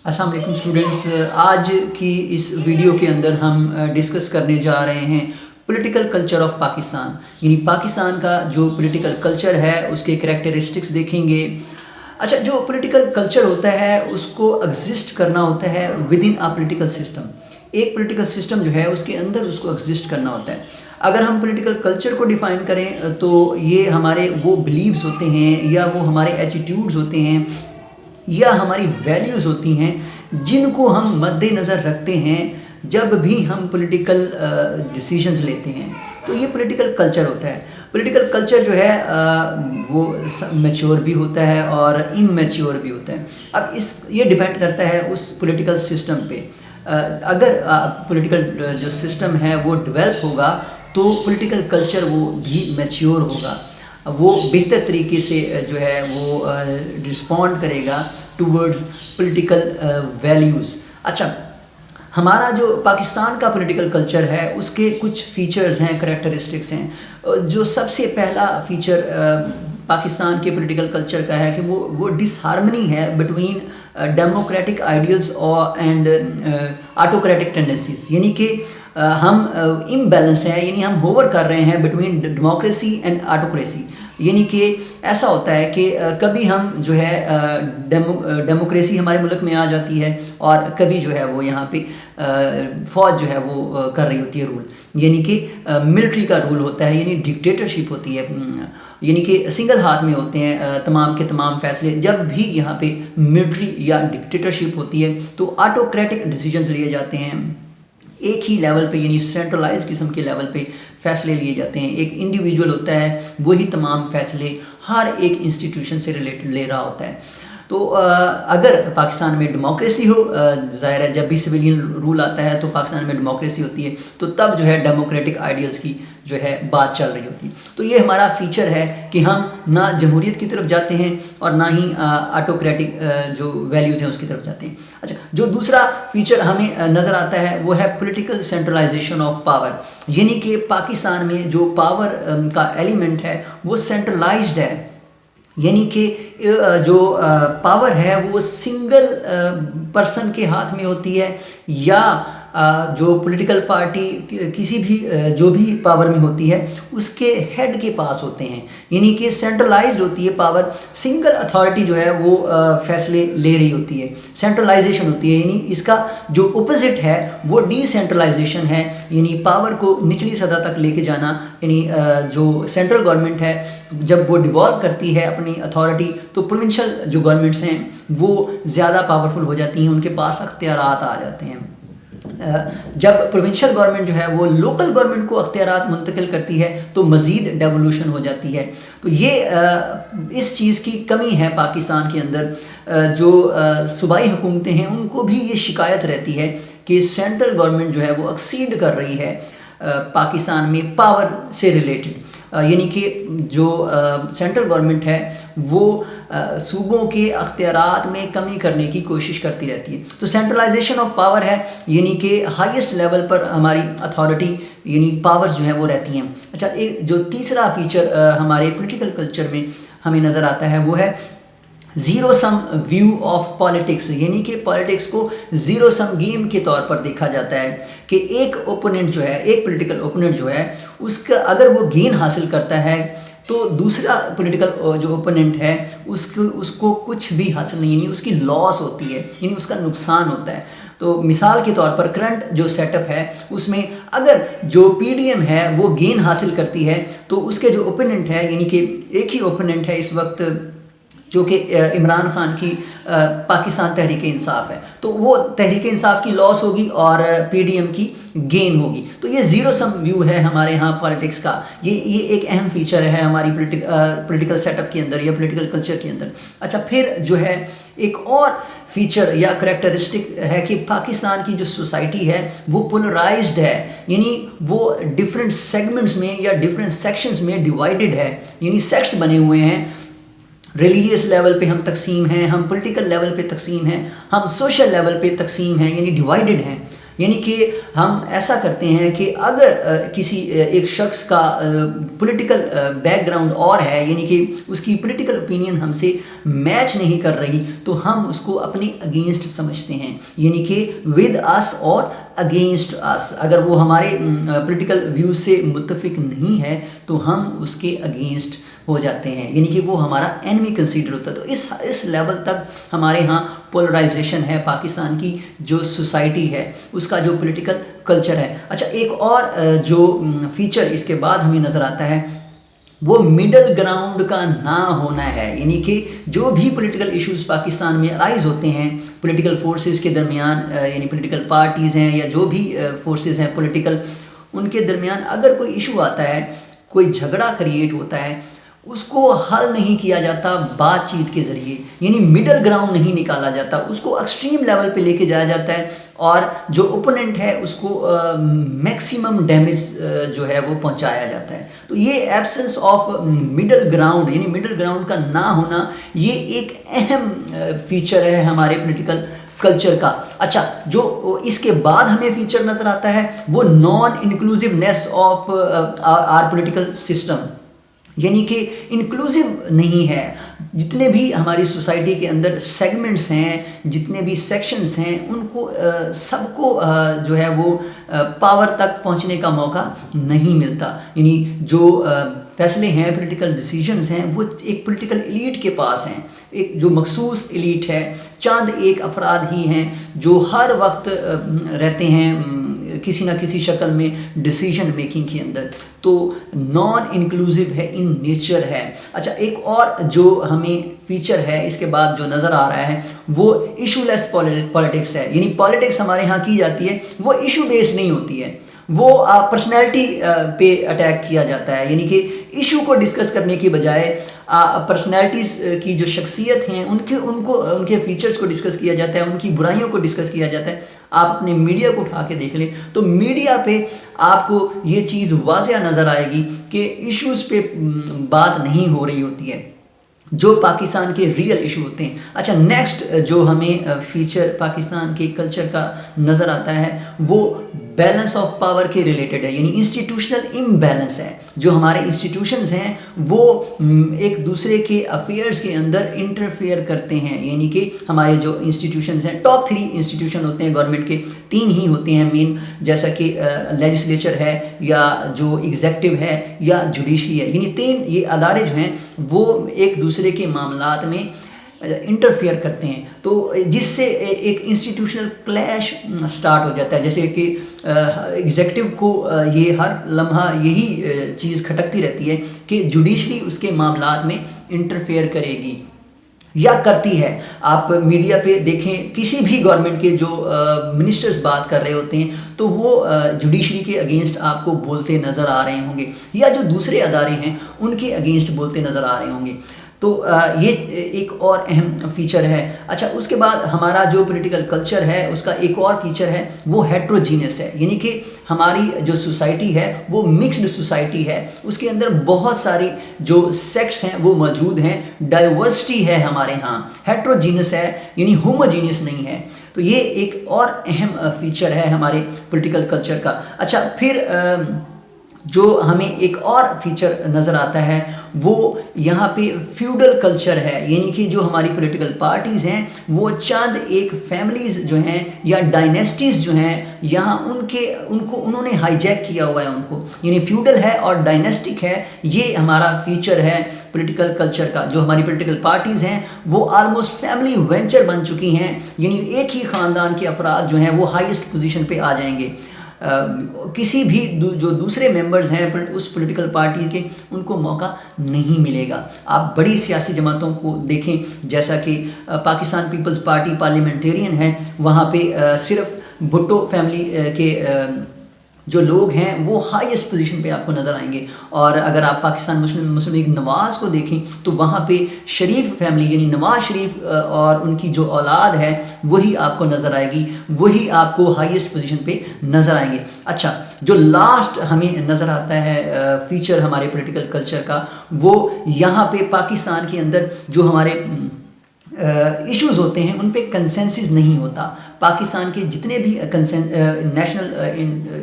السلام علیکم اسٹوڈنٹس، آج کی اس ویڈیو کے اندر ہم ڈسکس کرنے جا رہے ہیں پولیٹیکل کلچر آف پاکستان، یعنی پاکستان کا جو پولیٹیکل کلچر ہے اس کے کریکٹرسٹکس دیکھیں گے۔ اچھا، جو پولیٹیکل کلچر ہوتا ہے اس کو ایگزسٹ کرنا ہوتا ہے with in a political system. ایک پولیٹیکل سسٹم جو ہے اس کے اندر اس کو ایگزسٹ کرنا ہوتا ہے۔ اگر ہم پولیٹیکل کلچر کو ڈیفائن کریں تو یہ ہمارے وہ بلیوز ہوتے ہیں یا وہ ہمارے ایٹیٹیوڈز ہوتے ہیں یا ہماری ویلیوز ہوتی ہیں جن کو ہم مد نظر رکھتے ہیں جب بھی ہم پولیٹیکل ڈیسیژنز لیتے ہیں، تو یہ پولیٹیکل کلچر ہوتا ہے۔ پولیٹیکل کلچر جو ہے وہ میچور بھی ہوتا ہے اور اممیچور بھی ہوتا ہے۔ اب یہ ڈیپینڈ کرتا ہے اس پولیٹیکل سسٹم پہ۔ اگر پولیٹیکل جو سسٹم ہے وہ ڈیولپ ہوگا تو پولیٹیکل کلچر وہ بھی میچور ہوگا، وہ بہتر طریقے سے جو ہے وہ رسپونڈ کرے گا ٹورڈز پولیٹیکل ویلیوز۔ اچھا، ہمارا جو پاکستان کا پولیٹیکل کلچر ہے اس کے کچھ فیچرز ہیں، کریکٹرسٹکس ہیں۔ جو سب سے پہلا فیچر پاکستان کے پولیٹیکل کلچر کا ہے کہ وہ ڈس ہارمنی ہے between democratic ideals and autocratic tendencies, یعنی کہ ہم امبیلنس ہیں، یعنی ہم ہوور کر رہے ہیں بٹوین ڈیموکریسی اینڈ آٹوکریسی۔ یعنی کہ ایسا ہوتا ہے کہ کبھی ہم جو ہے ڈیموکریسی ہمارے ملک میں آ جاتی ہے اور کبھی جو ہے وہ یہاں پہ فوج جو ہے وہ کر رہی ہوتی ہے رول، یعنی کہ ملٹری کا رول ہوتا ہے، یعنی ڈکٹیٹرشپ ہوتی ہے، یعنی کہ سنگل ہاتھ میں ہوتے ہیں تمام کے تمام فیصلے۔ جب بھی یہاں پہ ملٹری یا ڈکٹیٹرشپ ہوتی ہے تو آٹوکریٹک ڈیسیجنز لیے جاتے ہیں ایک ہی لیول پہ، یعنی سینٹرلائز قسم کے لیول پہ فیصلے لیے جاتے ہیں۔ ایک انڈیویجول ہوتا ہے، وہی تمام فیصلے ہر ایک انسٹیٹیوشن سے ریلیٹڈ لے رہا ہوتا ہے۔ تو اگر پاکستان میں ڈیموکریسی ہو، ظاہر ہے جب بھی سویلین رول آتا ہے تو پاکستان میں ڈیموکریسی ہوتی ہے، تو تب جو ہے ڈیموکریٹک آئیڈیلز کی جو ہے بات چل رہی ہوتی ہے۔ تو یہ ہمارا فیچر ہے کہ ہم نہ جمہوریت کی طرف جاتے ہیں اور نہ ہی آٹوکریٹک جو ویلیوز ہیں اس کی طرف جاتے ہیں۔ اچھا، جو دوسرا فیچر ہمیں نظر آتا ہے وہ ہے پولیٹیکل سینٹرلائزیشن آف پاور، یعنی کہ پاکستان میں جو پاور کا ایلیمنٹ ہے وہ سینٹرلائزڈ ہے، یعنی کہ جو پاور ہے وہ سنگل پرسن کے ہاتھ میں ہوتی ہے یا جو پولیٹیکل پارٹی کسی بھی جو بھی پاور میں ہوتی ہے اس کے ہیڈ کے پاس ہوتے ہیں، یعنی کہ سینٹرلائزڈ ہوتی ہے پاور، سنگل اتھارٹی جو ہے وہ فیصلے لے رہی ہوتی ہے، سینٹرلائزیشن ہوتی ہے۔ یعنی اس کا جو اپوزٹ ہے وہ ڈی سینٹرلائزیشن ہے، یعنی پاور کو نچلی سطح تک لے کے جانا، یعنی جو سینٹرل گورنمنٹ ہے جب وہ ڈیوالو کرتی ہے اپنی اتھارٹی تو پروونشل جو گورنمنٹس ہیں وہ زیادہ پاورفل ہو جاتی ہیں، ان کے پاس اختیارات آ جاتے ہیں۔ جب پروونشل گورنمنٹ جو ہے وہ لوکل گورنمنٹ کو اختیارات منتقل کرتی ہے تو مزید ڈیولوشن ہو جاتی ہے۔ تو یہ اس چیز کی کمی ہے پاکستان کے اندر۔ جو صوبائی حکومتیں ہیں ان کو بھی یہ شکایت رہتی ہے کہ سینٹرل گورنمنٹ جو ہے وہ ایکسیڈ کر رہی ہے پاکستان میں پاور سے ریلیٹڈ، یعنی کہ جو سینٹرل گورنمنٹ ہے وہ صوبوں کے اختیارات میں کمی کرنے کی کوشش کرتی رہتی ہے۔ تو سینٹرلائزیشن آف پاور ہے، یعنی کہ ہائیسٹ لیول پر ہماری اتھارٹی یعنی پاورز جو ہیں وہ رہتی ہیں۔ اچھا، جو تیسرا فیچر ہمارے پولیٹیکل کلچر میں ہمیں نظر آتا ہے وہ ہے zero sum view of politics, یعنی کہ پالیٹکس کو زیرو سم گیم کے طور پر دیکھا جاتا ہے کہ ایک اوپوننٹ جو ہے، ایک پولیٹیکل اوپوننٹ جو ہے اس کا اگر وہ گین حاصل کرتا ہے تو دوسرا پولیٹیکل جو اوپوننٹ ہے اس کو کچھ بھی حاصل نہیں، یعنی اس کی لاس ہوتی ہے، یعنی اس کا نقصان ہوتا ہے۔ تو مثال کے طور پر کرنٹ جو سیٹ اپ ہے اس میں اگر جو پی ڈی ایم ہے وہ گین حاصل کرتی ہے تو اس کے جو اوپوننٹ ہے، یعنی کہ ایک ہی اوپوننٹ ہے اس وقت جو کہ عمران خان کی پاکستان تحریک انصاف ہے، تو وہ تحریک انصاف کی لاس ہوگی اور پی ڈی ایم کی گین ہوگی۔ تو یہ زیرو سم ویو ہے ہمارے ہاں پالیٹکس کا، یہ ایک اہم فیچر ہے ہماری پولیٹیکل سیٹ اپ کے اندر یا پولیٹیکل کلچر کے اندر۔ اچھا، پھر جو ہے ایک اور فیچر یا کریکٹرسٹک ہے کہ پاکستان کی جو سوسائٹی ہے وہ پولرائزڈ ہے، یعنی وہ ڈفرینٹ سیگمنٹس میں یا ڈفرینٹ سیکشنز میں ڈیوائیڈڈ ہے، یعنی سیکٹس بنے ہوئے ہیں۔ ریلیجیس لیول پہ ہم تقسیم ہیں، ہم پولیٹیکل لیول پہ تقسیم ہیں، ہم سوشل لیول پہ تقسیم ہیں، یعنی ڈیوائیڈڈ ہیں۔ یعنی کہ ہم ایسا کرتے ہیں کہ اگر کسی ایک شخص کا پولیٹیکل بیک گراؤنڈ اور ہے، یعنی کہ اس کی پولیٹیکل اوپینین ہم سے میچ نہیں کر رہی، تو ہم اس کو اپنے اگینسٹ سمجھتے ہیں، یعنی کہ ود اس اور اگینسٹ اس. اگر وہ ہمارے پولیٹیکل ویوز سے متفق نہیں ہے تو ہم اس کے اگینسٹ ہو جاتے ہیں، یعنی کہ وہ ہمارا اینمی کنسیڈر ہوتا ہے. تو اس لیول تک ہمارے ہاں پولرائزیشن ہے پاکستان کی جو سوسائٹی ہے، اس کا جو پولیٹیکل کلچر ہے. اچھا، ایک اور جو فیچر اس کے بعد ہمیں نظر آتا ہے وہ مڈل گراؤنڈ کا نہ ہونا ہے. یعنی کہ جو بھی پولیٹیکل ایشوز پاکستان میں رائز ہوتے ہیں پولیٹیکل فورسز کے درمیان، یعنی پولیٹیکل پارٹیز ہیں یا جو بھی فورسز ہیں پولیٹیکل، ان کے درمیان اگر کوئی ایشو آتا ہے، کوئی جھگڑا کریٹ ہوتا ہے، اس کو حل نہیں کیا جاتا بات چیت کے ذریعے، یعنی مڈل گراؤنڈ نہیں نکالا جاتا، اس کو ایکسٹریم لیول پہ لے کے جایا جاتا ہے اور جو اوپوننٹ ہے اس کو میکسیمم ڈیمیج جو ہے وہ پہنچایا جاتا ہے. تو یہ ایبسنس آف مڈل گراؤنڈ، یعنی مڈل گراؤنڈ کا نہ ہونا، یہ ایک اہم فیچر ہے ہمارے پولیٹیکل کلچر کا. اچھا، جو اس کے بعد ہمیں فیچر نظر آتا ہے وہ non inclusiveness of our political system, یعنی کہ انکلوسیو نہیں ہے. جتنے بھی ہماری سوسائٹی کے اندر سیگمنٹس ہیں، جتنے بھی سیکشنز ہیں، ان کو سب کو جو ہے وہ پاور تک پہنچنے کا موقع نہیں ملتا. یعنی جو فیصلے ہیں، پولیٹیکل ڈیسیجنز ہیں، وہ ایک پولیٹیکل ایلیٹ کے پاس ہیں، ایک جو مخصوص ایلیٹ ہے، چند ایک افراد ہی ہیں جو ہر وقت رہتے ہیں کسی نہ کسی شکل میں ڈیسیجن میکنگ کے اندر. تو نان انکلوسیو ہے ان نیچر ہے. اچھا، ایک اور جو ہمیں فیچر ہے اس کے بعد جو نظر آ رہا ہے وہ ایشو لیس پالیٹکس ہے. یعنی پالیٹکس ہمارے ہاں کی جاتی ہے وہ ایشو بیسڈ نہیں ہوتی ہے، وہ پرسنالٹی پہ اٹیک کیا جاتا ہے. یعنی کہ ایشو کو ڈسکس کرنے کی بجائے پرسنالٹیز کی جو شخصیت ہیں ان کے فیچرز کو ڈسکس کیا جاتا ہے، ان کی برائیوں کو ڈسکس کیا جاتا ہے. آپ اپنے میڈیا کو اٹھا کے دیکھ لیں تو میڈیا پہ آپ کو یہ چیز واضح نظر آئے گی کہ ایشوز پہ بات نہیں ہو رہی ہوتی ہے جو پاکستان کے ریئل ایشو ہوتے ہیں. اچھا، نیکسٹ جو ہمیں فیچر پاکستان کے کلچر کا نظر آتا ہے وہ بیلنس آف پاور کے ریلیٹڈ ہے، یعنی انسٹیٹیوشنل امبیلنس ہے. جو ہمارے انسٹیٹیوشنز ہیں وہ ایک دوسرے کے افیئرز کے اندر انٹرفیئر کرتے ہیں. یعنی کہ ہمارے جو انسٹیٹیوشنز ہیں، ٹاپ 3 انسٹیٹیوشن ہوتے ہیں گورنمنٹ کے، 3 ہی ہوتے ہیں مین، جیسا کہ لیجسلیچر ہے یا جو ایگزیکٹو ہے یا جوڈیشری ہے. یعنی 3 یہ ادارے جو ہیں وہ ایک دوسرے کے معاملات میں انٹرفیئر کرتے ہیں، تو جس سے ایک انسٹیٹیوشنل کلیش سٹارٹ ہو جاتا ہے. جیسے کہ ایگزیکٹو کو یہ ہر لمحہ یہی چیز کھٹکتی رہتی ہے کہ جوڈیشری اس کے معاملات میں انٹرفیئر کرے گی یا کرتی ہے. آپ میڈیا پہ دیکھیں کسی بھی گورنمنٹ کے جو منسٹرز بات کر رہے ہوتے ہیں تو وہ جوڈیشری کے اگینسٹ آپ کو بولتے نظر آ رہے ہوں گے، یا جو دوسرے ادارے ہیں ان کے اگینسٹ بولتے نظر آ رہے ہوں گے. تو یہ ایک اور اہم فیچر ہے. اچھا، اس کے بعد ہمارا جو پولیٹیکل کلچر ہے اس کا ایک اور فیچر ہے وہ ہیٹروجینس ہے. یعنی کہ ہماری جو سوسائٹی ہے وہ مکسڈ سوسائٹی ہے، اس کے اندر بہت ساری جو سیکٹس ہیں وہ موجود ہیں، ڈائیورسٹی ہے ہمارے ہاں. ہیٹروجینس ہے یعنی ہوموجینس نہیں ہے. تو یہ ایک اور اہم فیچر ہے ہمارے پولیٹیکل کلچر کا. اچھا، پھر جو ہمیں ایک اور فیچر نظر آتا ہے وہ یہاں پہ فیوڈل کلچر ہے. یعنی کہ جو ہماری پولیٹیکل پارٹیز ہیں وہ چند ایک فیملیز جو ہیں یا ڈائنیسٹیز جو ہیں یہاں انہوں نے ہائی جیک کیا ہوا ہے ان کو، یعنی فیوڈل ہے اور ڈائنیسٹک ہے. یہ ہمارا فیچر ہے پولیٹیکل کلچر کا. جو ہماری پولیٹیکل پارٹیز ہیں وہ آلموسٹ فیملی وینچر بن چکی ہیں، یعنی ایک ہی خاندان کے افراد جو ہیں وہ ہائیسٹ پوزیشن پہ آ جائیں گے. کسی بھی جو دوسرے ممبرز ہیں اس پولیٹیکل پارٹی کے ان کو موقع نہیں ملے گا. آپ بڑی سیاسی جماعتوں کو دیکھیں جیسا کہ پاکستان پیپلز پارٹی پارلیمنٹیرین ہے، وہاں پہ صرف بھٹو فیملی کے جو لوگ ہیں وہ ہائیسٹ پوزیشن پہ آپ کو نظر آئیں گے. اور اگر آپ پاکستان مسلم لیگ نواز کو دیکھیں تو وہاں پہ شریف فیملی یعنی نواز شریف اور ان کی جو اولاد ہے وہی آپ کو نظر آئے گی، وہی آپ کو ہائیسٹ پوزیشن پہ نظر آئیں گے. اچھا، جو لاسٹ ہمیں نظر آتا ہے فیچر ہمارے پولیٹیکل کلچر کا وہ یہاں پہ پاکستان کے اندر جو ہمارے ایشوز ہوتے ہیں ان پہ کنسنسس نہیں ہوتا. پاکستان کے جتنے بھی نیشنل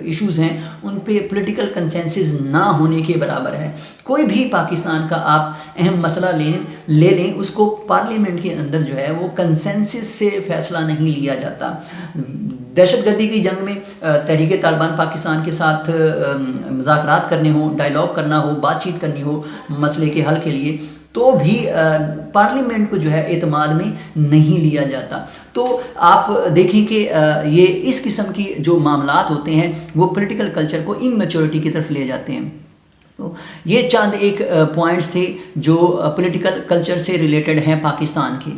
ایشوز ہیں ان پہ پولیٹیکل کنسنسس نہ ہونے کے برابر ہے. کوئی بھی پاکستان کا آپ اہم مسئلہ لے لیں اس کو پارلیمنٹ کے اندر جو ہے وہ کنسنسس سے فیصلہ نہیں لیا جاتا. دہشت گردی کی جنگ میں تحریک طالبان پاکستان کے ساتھ مذاکرات کرنے ہوں، ڈائلاگ کرنا ہو، بات چیت کرنی ہو مسئلے کے حل کے لیے، تو بھی پارلیمنٹ کو جو ہے اعتماد میں نہیں لیا جاتا. تو آپ دیکھیں کہ یہ اس قسم کی جو معاملات ہوتے ہیں وہ پولیٹیکل کلچر کو اممیچورٹی کی طرف لے جاتے ہیں. تو یہ چند ایک پوائنٹس تھے جو پولیٹیکل کلچر سے ریلیٹڈ ہیں پاکستان کے.